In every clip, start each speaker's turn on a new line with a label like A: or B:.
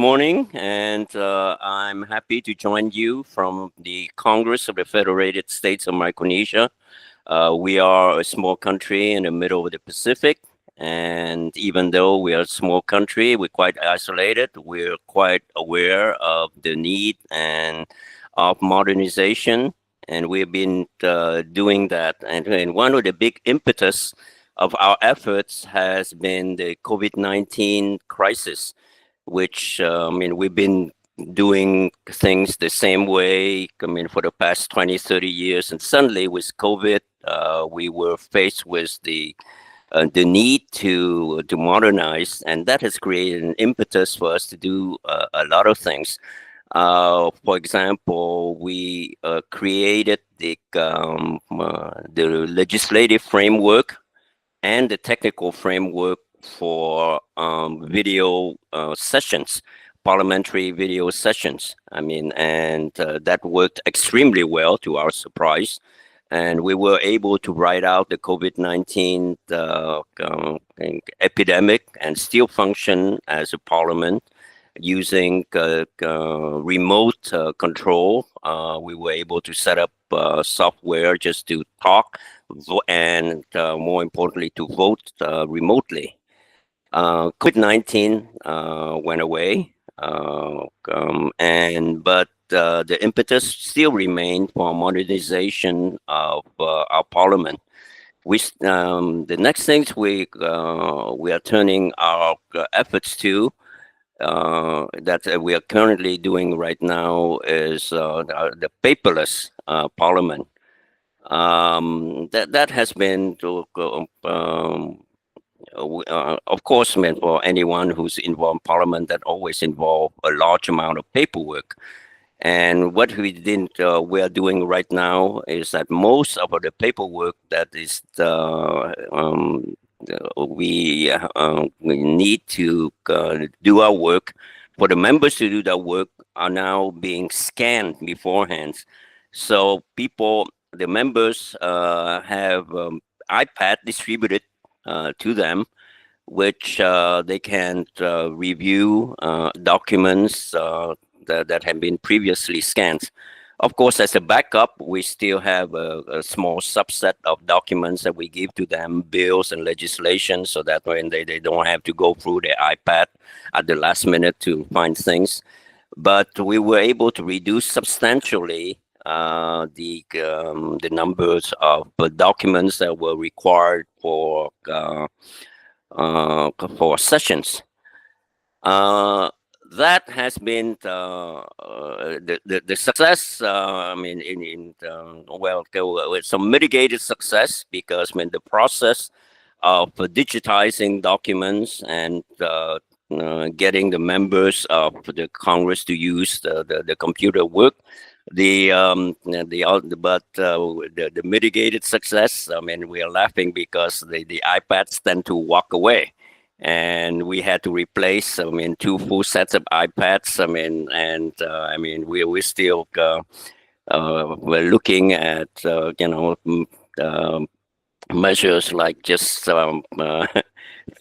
A: morning, and I'm happy to join you from the Congress of the Federated States of Micronesia. We are a small country in the middle of the Pacific, and even though we are a small country, we're quite isolated. We're quite aware of the need and of modernization, and we've been doing that. And one of the big impetus of our efforts has been the COVID-19 crisis, which we've been doing things the same way, for the past 20, 30 years. And suddenly with COVID, we were faced with the need to modernize, and that has created an impetus for us to do a lot of things. For example, we created the legislative framework and the technical framework for video sessions, parliamentary video sessions. And that worked extremely well to our surprise. And we were able to ride out the COVID-19 epidemic and still function as a parliament using remote control. We were able to set up software just to talk and more importantly to vote remotely. COVID-19 went away, but the impetus still remained for modernization of our parliament. The next things we are turning our efforts to, that we are currently doing right now, is the paperless parliament. That has been of course, for anyone who's involved in parliament, that always involve a large amount of paperwork. And what we are doing right now is that most of the paperwork that is we need to do our work, for the members to do their work, are now being scanned beforehand. So the members have iPad distributed to them, which they can review documents that have been previously scanned. Of course, as a backup, we still have a small subset of documents that we give to them, bills and legislation, so that when they don't have to go through their iPad at the last minute to find things. But we were able to reduce substantially the numbers of documents that were required for sessions. That has been the success. With some mitigated success, because the process of digitizing documents and getting the members of the Congress to use the computer work. The mitigated success, we are laughing because the iPads tend to walk away, and we had to replace 2 full sets of iPads. We're still we're looking at measures like just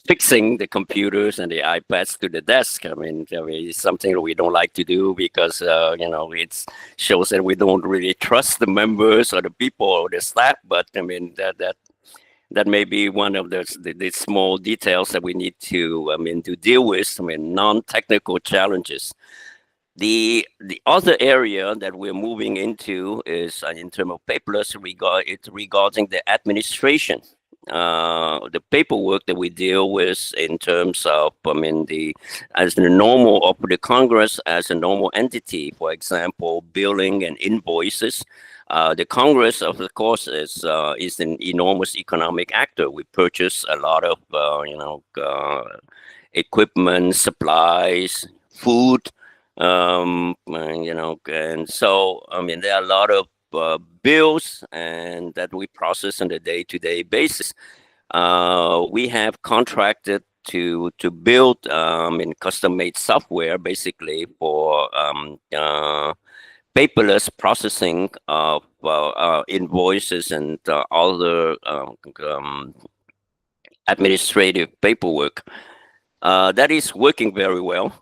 A: fixing the computers and the iPads to the desk. It's something that we don't like to do because it shows that we don't really trust the members or the people or the staff. But that may be one of the small details that we need to deal with. Non-technical challenges. The other area that we're moving into is in terms of paperless regarding the administration. The paperwork that we deal with in terms of as the normal of the Congress as a normal entity, for example, billing and invoices. The Congress, of course, is an enormous economic actor. We purchase a lot of equipment, supplies, food, and so there are a lot of bills and that we process on a day-to-day basis. We have contracted to build custom-made software, basically for paperless processing of invoices and other administrative paperwork. That is working very well.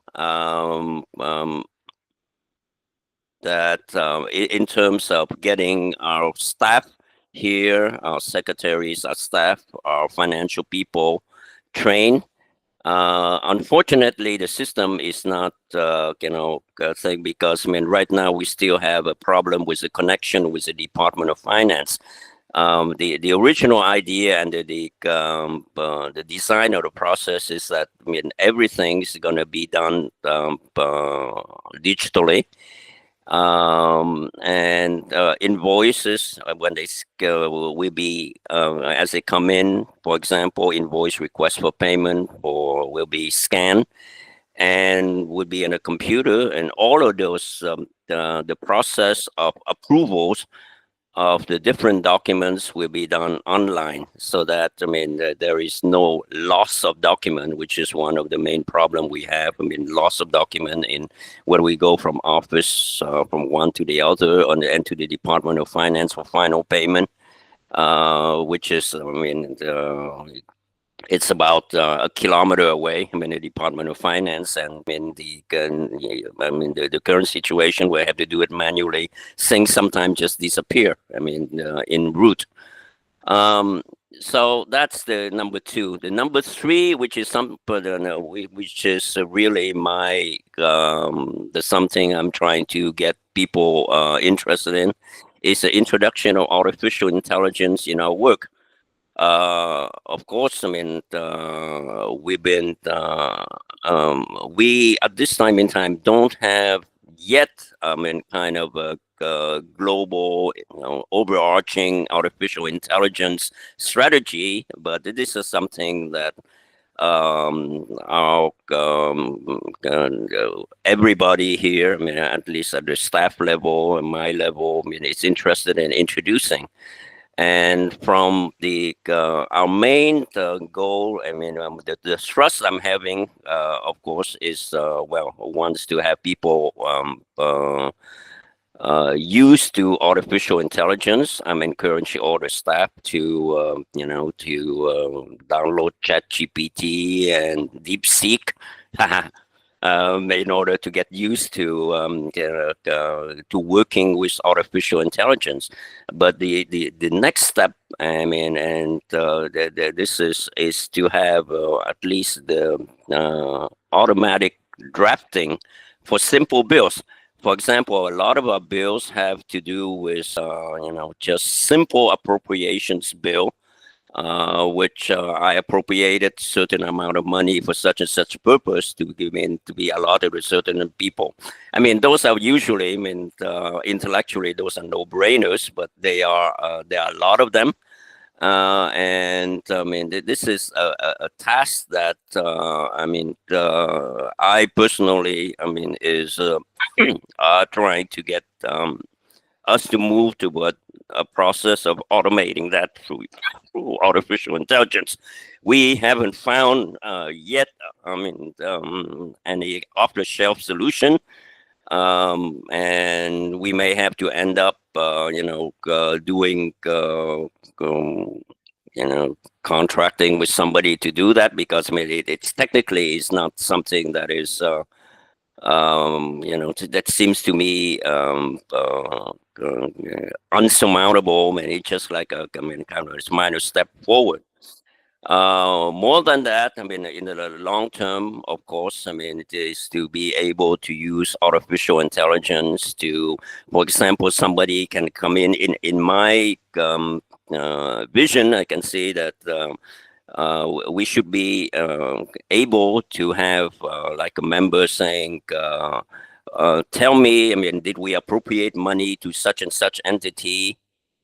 A: In terms of getting our staff here, our secretaries, our staff, our financial people trained. Unfortunately, the system is not, thing, because I mean, right now we still have a problem with the connection with the Department of Finance. The original idea and the design of the process is that, I mean, everything is going to be done digitally. And invoices, when they will be as they come in, for example, invoice request for payment or will be scanned and would be in a computer, and all of those the process of approvals of the different documents will be done online, so that, I mean, there is no loss of document, which is one of the main problem we have. I mean, loss of document in when we go from office from one to the other and to the Department of Finance for final payment, which is, I mean, it's about a kilometer away. I mean, the Department of Finance, and in the current situation where I have to do it manually, things sometimes just disappear. I mean, en route. So that's the number two. The number three, which is which is really my the something I'm trying to get people interested in, is the introduction of artificial intelligence in our work. Of course, I mean, we've been, we at this time in time don't have yet, I mean, kind of a global, overarching artificial intelligence strategy, but this is something that our everybody here, I mean, at least at the staff level and my level, I mean, is interested in introducing. And from our main goal, I mean, the thrust I'm having, of course, is wants to have people used to artificial intelligence. I'm encouraging all the staff to download ChatGPT and DeepSeek. In order to get used to working with artificial intelligence. But the next step, I mean, and this is to have at least the automatic drafting for simple bills. For example, a lot of our bills have to do with just simple appropriations bill, which I appropriated certain amount of money for such and such purpose to be allotted to certain people. I mean, those are usually, I mean, intellectually, those are no-brainers, but there are a lot of them. And I mean, this is a task that I mean, I personally, I mean, is trying to get us to move toward a process of automating that through artificial intelligence. We haven't found yet, I mean, any off-the-shelf solution, and we may have to end up, doing, contracting with somebody to do that, because I mean, it's technically is not something that is. That seems to me unsurmountable, and it's just like kind of a minor step forward. More than that, I mean, in the long term, of course, I mean, it is to be able to use artificial intelligence to, for example, somebody can come in my vision, I can see that we should be able to have like a member saying, tell me, I mean, did we appropriate money to such and such entity?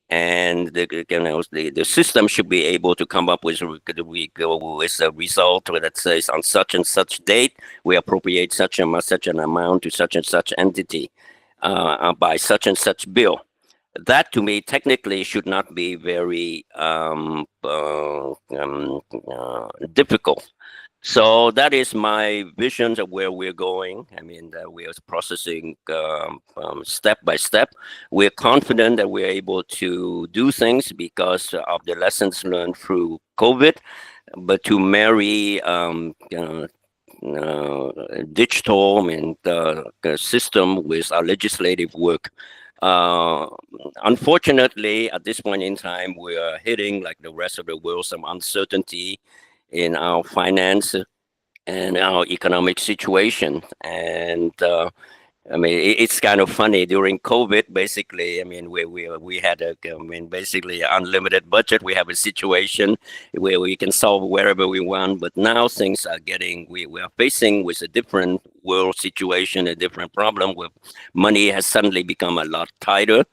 A: And the system should be able to come up with a result that says on such and such date, we appropriate such an amount to such and such entity by such and such bill. That to me technically should not be very difficult. So that is my vision of where we're going. I mean, we are processing step by step. We're confident that we're able to do things because of the lessons learned through COVID, but to marry digital system with our legislative work. Unfortunately, at this point in time, we are hitting, like the rest of the world, some uncertainty in our finance and our economic situation. And it's kind of funny during COVID. Basically, we had basically unlimited budget. We have a situation where we can solve wherever we want. But now things are we are facing with a different world situation, a different problem where money has suddenly become a lot tighter.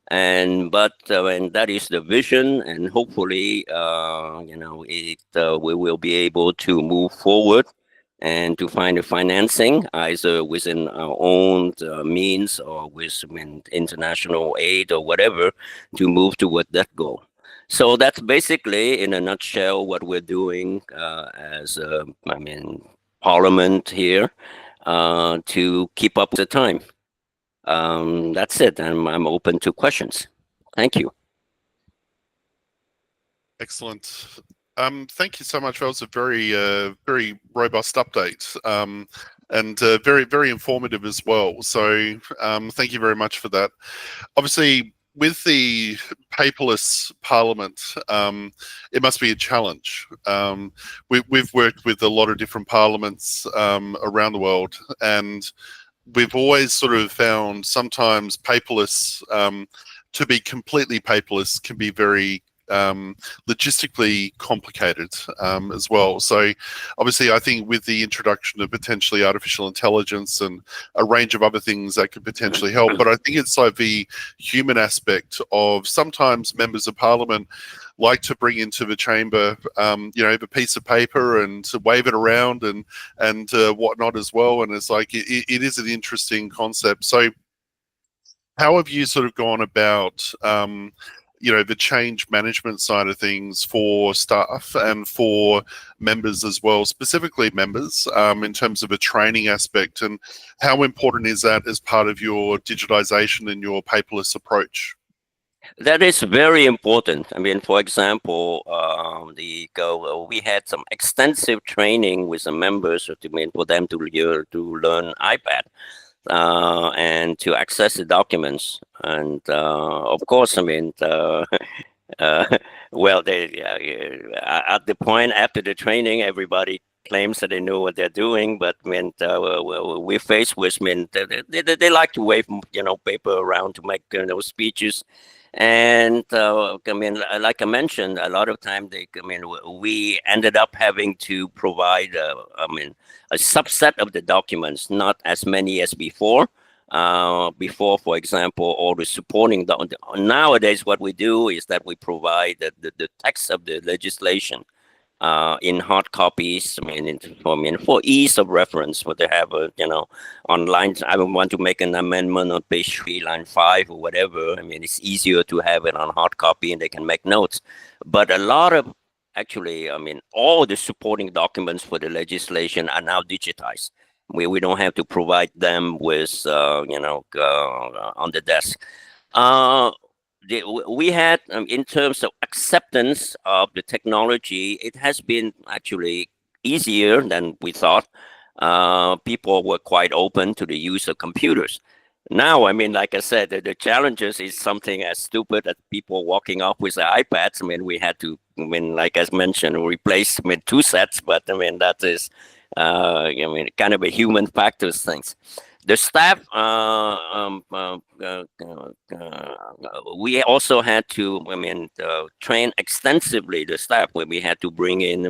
A: And that is the vision, and hopefully, we will be able to move forward and to find a financing either within our own means or with international aid or whatever to move toward that goal. So that's basically, in a nutshell, what we're doing as Parliament here to keep up with the time. That's it. I'm open to questions. Thank you.
B: Excellent. Thank you so much. That was a very robust update, and very, very informative as well. So thank you very much for that. Obviously, with the paperless Parliament, it must be a challenge. We've worked with a lot of different parliaments around the world, and we've always sort of found sometimes paperless, to be completely paperless can be very logistically complicated as well. So obviously, I think with the introduction of potentially artificial intelligence and a range of other things that could potentially help, but I think it's like the human aspect of sometimes members of Parliament like to bring into the chamber, a piece of paper and to wave it around and whatnot as well. And it's like it is an interesting concept. So how have you sort of gone about the change management side of things for staff and for members as well, specifically members, in terms of a training aspect, and how important is that as part of your digitization and your paperless approach?
A: That is very important. For example, we had some extensive training with the members for them to learn iPad. And to access the documents, and of course, well, at the point after the training, everybody claims that they know what they're doing, but we're faced with they like to wave paper around to make speeches. And like I mentioned, a lot of time we ended up having to provide a subset of the documents, not as many as before. Before, for example, all the supporting nowadays, what we do is that we provide the text of the legislation in hard copies. For ease of reference, for they have online. I want to make an amendment on page 3, line 5, or whatever. It's easier to have it on hard copy, and they can make notes. But a lot of all the supporting documents for the legislation are now digitized. We don't have to provide them with on the desk. We had, in terms of acceptance of the technology, it has been actually easier than we thought. People were quite open to the use of computers. Now, like I said, the challenges is something as stupid as people walking off with their iPads. We had to, like I mentioned, replace 2 sets, but that is, kind of a human factors things. The staff, we also had to, train extensively the staff, where we had to bring in,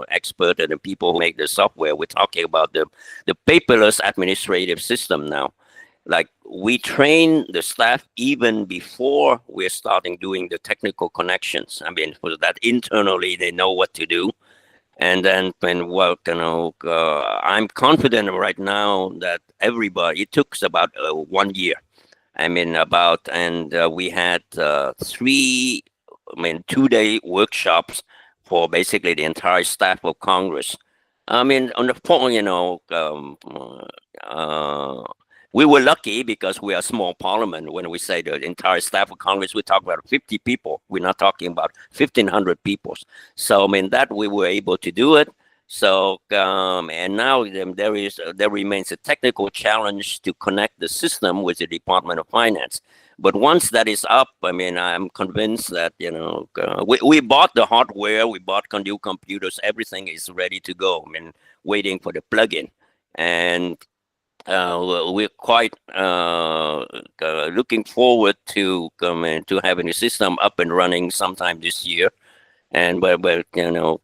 A: expert and the people who make the software. We're talking about the paperless administrative system now. Like, we train the staff even before we're starting doing the technical connections. For that internally, they know what to do. And then I'm confident right now that everybody, it took about 1 year. We had 3, 2-day workshops for basically the entire staff of Congress. On the phone, we were lucky because we are a small parliament. When we say the entire staff of Congress, we talk about 50 people. We're not talking about 1,500 people. So, that we were able to do it. So, and now there remains a technical challenge to connect the system with the Department of Finance. But once that is up, I mean, I'm convinced that, we bought the hardware, we bought new computers, everything is ready to go. I mean, waiting for the plugin. And we're quite looking forward to having the system up and running sometime this year. And but with the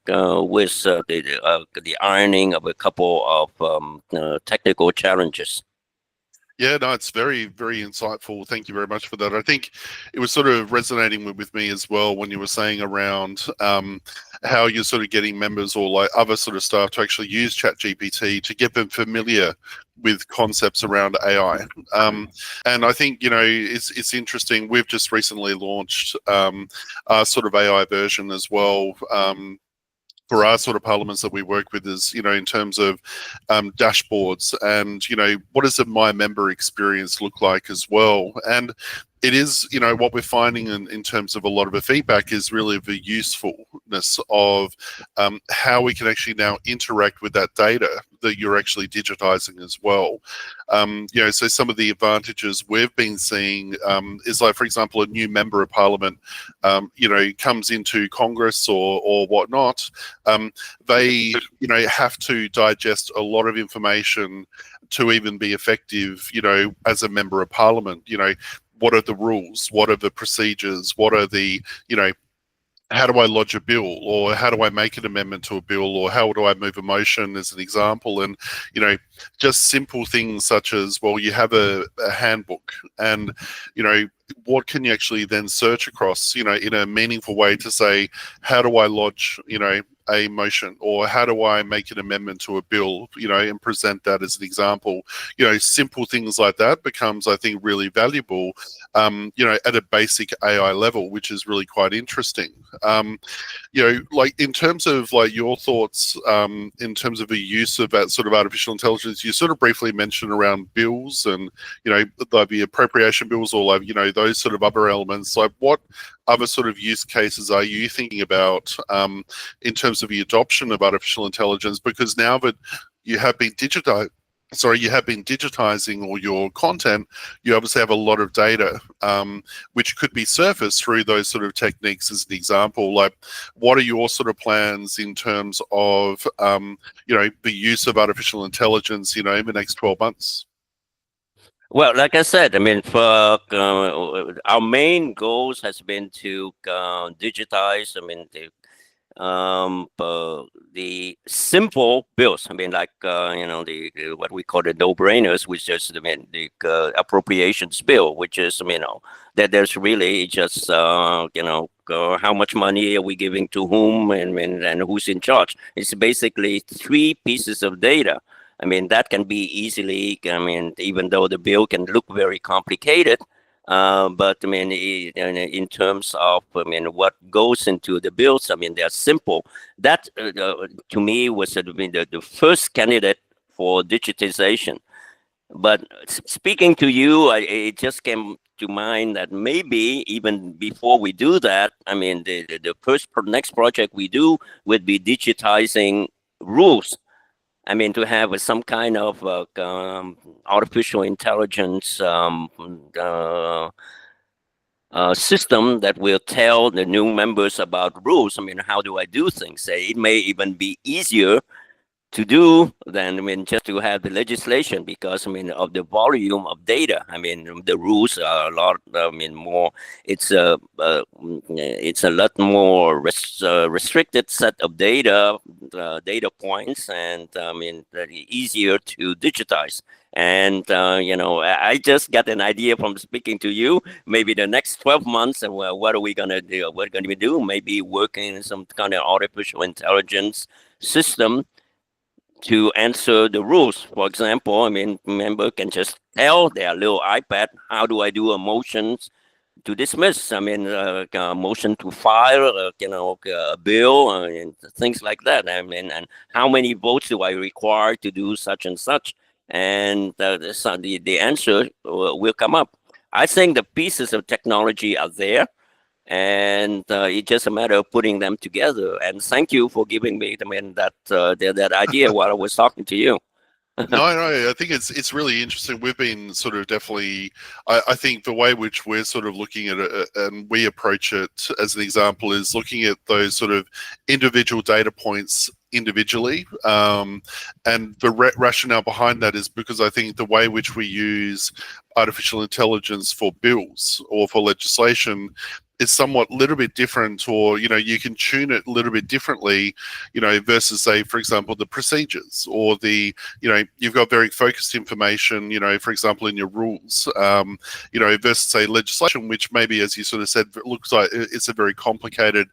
A: ironing of a couple of technical challenges.
B: Yeah, no, it's very, very insightful. Thank you very much for that. I think it was sort of resonating with me as well when you were saying around how you're sort of getting members or like other sort of staff to actually use ChatGPT to get them familiar with concepts around AI. And I think, it's interesting. We've just recently launched our sort of AI version as well. For our sort of parliaments that we work with is, in terms of dashboards and, what does a my member experience look like as well? And it is, what we're finding in terms of a lot of the feedback is really the usefulness of how we can actually now interact with that data that you're actually digitizing as well. So some of the advantages we've been seeing is like, for example, a new member of parliament, comes into Congress or whatnot. They, have to digest a lot of information to even be effective, as a member of parliament. What are the rules? What are the procedures? What are the, how do I lodge a bill, or how do I make an amendment to a bill, or how do I move a motion, as an example? And, just simple things such as, well, you have a handbook, and, what can you actually then search across, in a meaningful way to say, how do I lodge, a motion, or how do I make an amendment to a bill, and present that as an example. Simple things like that becomes, I think, really valuable, at a basic AI level, which is really quite interesting. Like in terms of like your thoughts, in terms of the use of that sort of artificial intelligence, you sort of briefly mentioned around bills and, like the appropriation bills, or like, those sort of other elements. Like, what other sort of use cases are you thinking about in terms of the adoption of artificial intelligence? Because now that you have been digitizing all your content, you obviously have a lot of data, which could be surfaced through those sort of techniques, as an example. Like, what are your sort of plans in terms of, the use of artificial intelligence, in the next 12 months?
A: Well, like I said, I mean, for our main goals has been to digitize. I mean, the simple bills. I mean, like the what we call the no-brainers, which is the appropriations bill, which is that there's really just how much money are we giving to whom, and who's in charge. It's basically 3 pieces of data. I mean, that can be easily, even though the bill can look very complicated, but I mean, in terms of, what goes into the bills, they're simple. That, to me, was the first candidate for digitization. But speaking to you, it just came to mind that maybe even before we do that, the next project we do would be digitizing rules. To have some kind of artificial intelligence system that will tell the new members about rules. How do I do things? It may even be easier to do than just to have the legislation, because of the volume of data. The rules are a lot more. It's a lot more restricted set of data points, and easier to digitize. And I just got an idea from speaking to you. Maybe the next 12 months, and what are we gonna do? What going to do? Maybe working in some kind of artificial intelligence system to answer the rules. For example, member can just tell their little iPad, how do I do a motion to dismiss? A motion to file, a bill, and things like that. And how many votes do I require to do such and such? And the answer will come up. I think the pieces of technology are there. and it's just a matter of putting them together. And thank you for giving me, that idea while I was talking to you.
B: No, I think it's really interesting. We've been sort of definitely, I think the way which we're sort of looking at it and we approach it as an example is looking at those sort of individual data points individually. And the rationale behind that is because I think the way which we use artificial intelligence for bills or for legislation is somewhat a little bit different, or you can tune it a little bit differently, versus, say, for example, the procedures or the you've got very focused information, for example, in your rules, versus, say, legislation, which maybe, as you sort of said, looks like it's a very complicated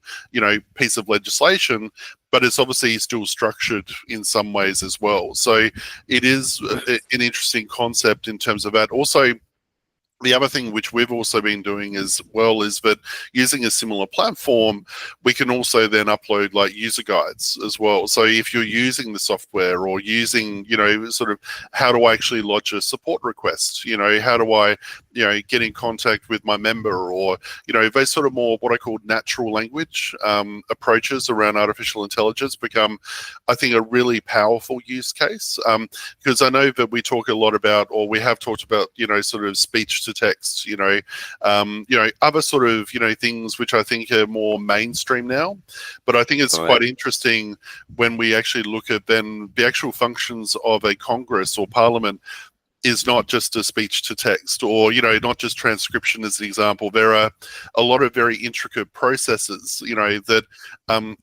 B: piece of legislation, but it's obviously still structured in some ways as well. So it is an interesting concept in terms of that. Also, the other thing which we've also been doing as well is that using a similar platform, we can also then upload like user guides as well. So if you're using the software or using, sort of how do I actually lodge a support request? How do I, get in contact with my member, or, those sort of more what I call natural language approaches around artificial intelligence become, I think, a really powerful use case. Because I know that we talk a lot about, or we have talked about, sort of speech to text, other sort of, things which I think are more mainstream now. But I think it's quite interesting when we actually look at then the actual functions of a Congress or Parliament is not just a speech to text, or not just transcription as an example. There are a lot of very intricate processes that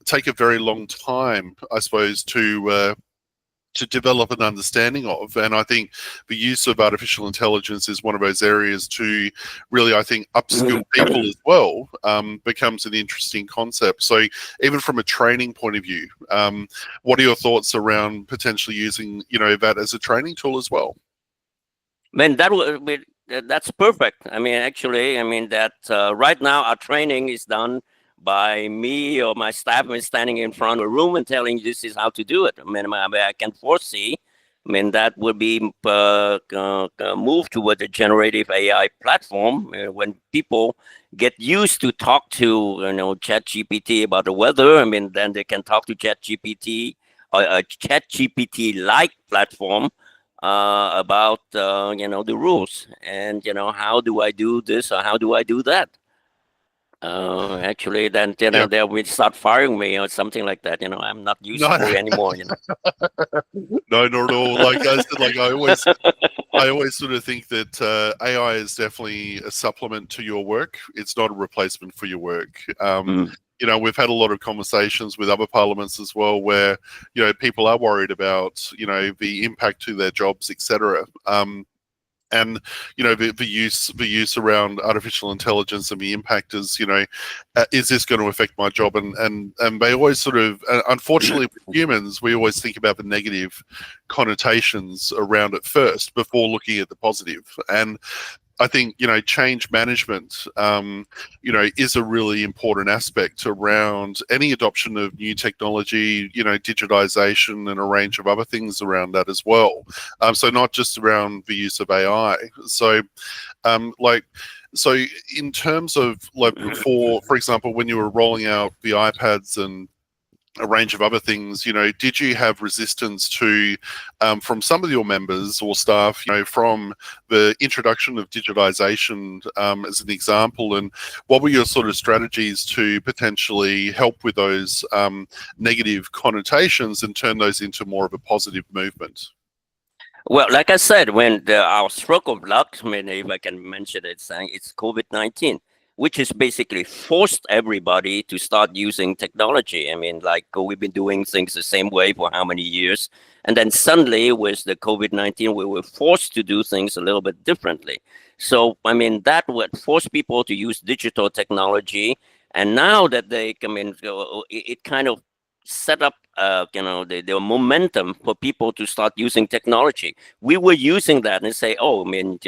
B: take a very long time, I suppose, to develop an understanding of. And I think the use of artificial intelligence is one of those areas to really, I think, upskill people as well, becomes an interesting concept. So even from a training point of view, what are your thoughts around potentially using, that as a training tool as well?
A: Man, that's perfect. That right now our training is done by me or my staff standing in front of a room and telling you this is how to do it. I can foresee, that would be moved toward the generative AI platform when people get used to talk to ChatGPT about the weather. Then they can talk to ChatGPT, a ChatGPT-like platform about the rules, and how do I do this or how do I do that. Actually, then they will start firing me or something like that. I'm not useful anymore.
B: No, not at all. Like I said, I always sort of think that AI is definitely a supplement to your work. It's not a replacement for your work. We've had a lot of conversations with other parliaments as well, where people are worried about the impact to their jobs, etc. And the use around artificial intelligence and the impact is is this going to affect my job? And they always sort of, unfortunately, with humans, we always think about the negative connotations around it first before looking at the positive. And I think change management is a really important aspect around any adoption of new technology, digitization, and a range of other things around that as well. So not just around the use of AI. So so in terms of for example, when you were rolling out the iPads and a range of other things, did you have resistance to from some of your members or staff, from the introduction of digitization as an example, and what were your sort of strategies to potentially help with those negative connotations and turn those into more of a positive movement?
A: Well, like I said, when our stroke of luck, if I can mention it, it's COVID-19, which has basically forced everybody to start using technology. We've been doing things the same way for how many years? And then suddenly with the COVID-19, we were forced to do things a little bit differently. So, that would force people to use digital technology. And now that they come in, it kind of set up the momentum for people to start using technology. We were using that and say, oh, you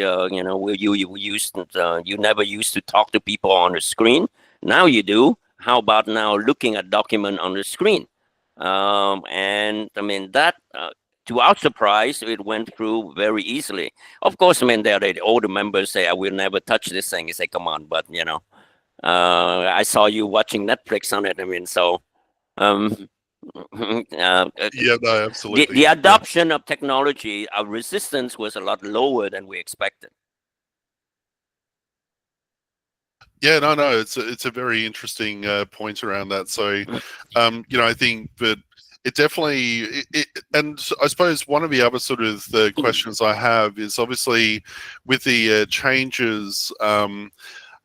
A: never used to talk to people on the screen. Now you do. How about now looking at document on the screen? That to our surprise, it went through very easily. Of course, there are the older members say, I will never touch this thing. You say, come on, but I saw you watching Netflix on it. I mean, so
B: Yeah, no, absolutely.
A: the adoption of technology, our resistance was a lot lower than we expected.
B: Yeah, no, it's a very interesting point around that. So, you know, I think that it definitely, and I suppose one of the other sort of the questions I have is obviously with the changes,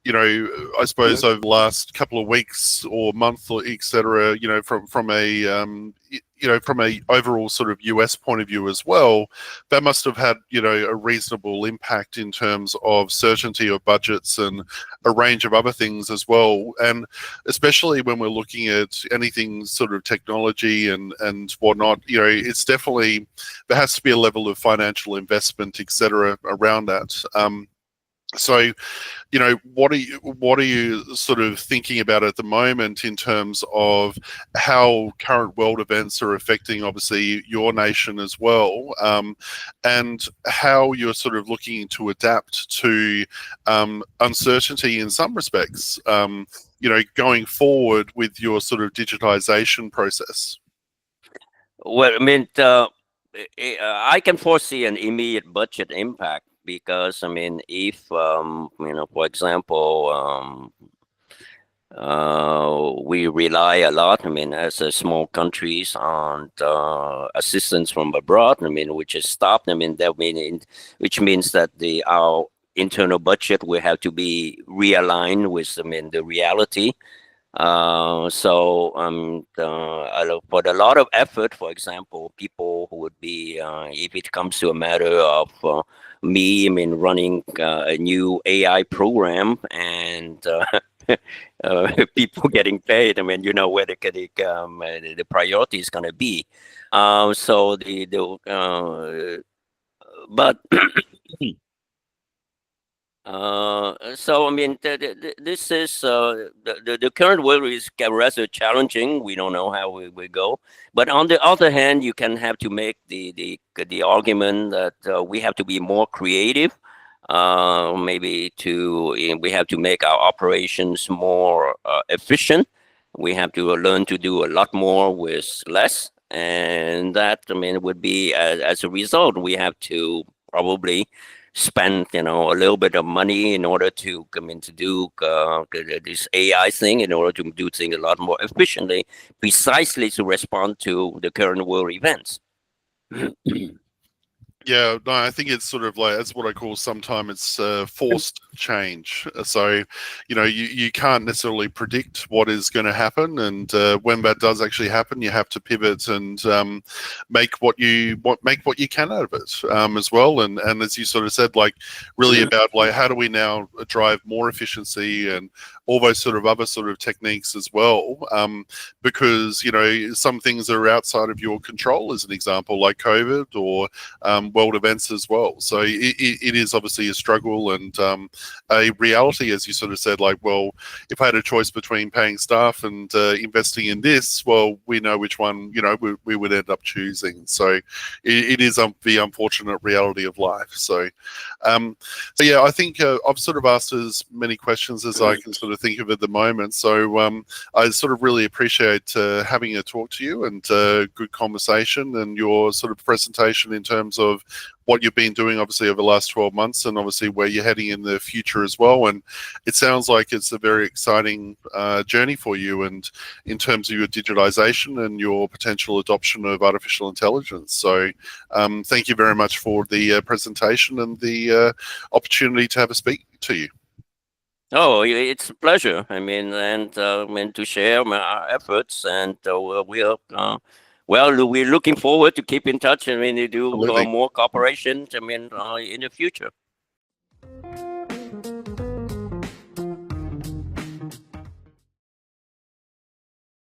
B: you know, I suppose over the last couple of weeks or month or etc., you know, from a you know, from a overall sort of US point of view as well, that must have had, you know, a reasonable impact in terms of certainty of budgets and a range of other things as well. And especially when we're looking at anything sort of technology and whatnot, you know, it's definitely, there has to be a level of financial investment, etc., around that. So, you know, what are you sort of thinking about at the moment in terms of how current world events are affecting, obviously, your nation as well, and how you're sort of looking to adapt to uncertainty in some respects, you know, going forward with your sort of digitization process?
A: Well, I mean, I can foresee an immediate budget impact because, I mean, if, you know, for example, we rely a lot, I mean, as a small countries on assistance from abroad, I mean, which is stopped, I mean, which means that our internal budget will have to be realigned with, I mean, the reality. So I put a lot of effort. For example, people who would be, if it comes to a matter of me, I mean, running a new AI program and people getting paid. I mean, you know where the priority is going to be. So but so I mean, this is the current world is rather challenging. We don't know how we go, but on the other hand, you can have to make the argument that we have to be more creative. Maybe we have to make our operations more efficient. We have to learn to do a lot more with less, and that, I mean, would be as a result, we have to probably spend, you know, a little bit of money in order to come in to do this AI thing, in order to do things a lot more efficiently, precisely to respond to the current world events.
B: Yeah, no, I think it's sort of like, that's what I call sometimes it's forced change. So, you know, you can't necessarily predict what is going to happen, and when that does actually happen, you have to pivot and make what you can out of it as well. And as you sort of said, like really about like how do we now drive more efficiency and all those sort of other sort of techniques as well, because you know some things are outside of your control, as an example, like COVID or world events as well. So it is obviously a struggle and a reality, as you sort of said, like, well, if I had a choice between paying staff and investing in this, well, we know which one, you know, we would end up choosing. So it is the unfortunate reality of life. So yeah, I think I've sort of asked as many questions as I can sort of think of at the moment. So I sort of really appreciate having a talk to you and good conversation and your sort of presentation in terms of what you've been doing obviously over the last 12 months and obviously where you're heading in the future as well. And it sounds like it's a very exciting journey for you, and in terms of your digitization and your potential adoption of artificial intelligence. So thank you very much for the presentation and the opportunity to have a speak to you.
A: Oh, it's a pleasure. I mean, and I mean, to share our efforts, and well, we're looking forward to keep in touch. I mean, to do
B: Absolutely.
A: more cooperation. I mean, in the future.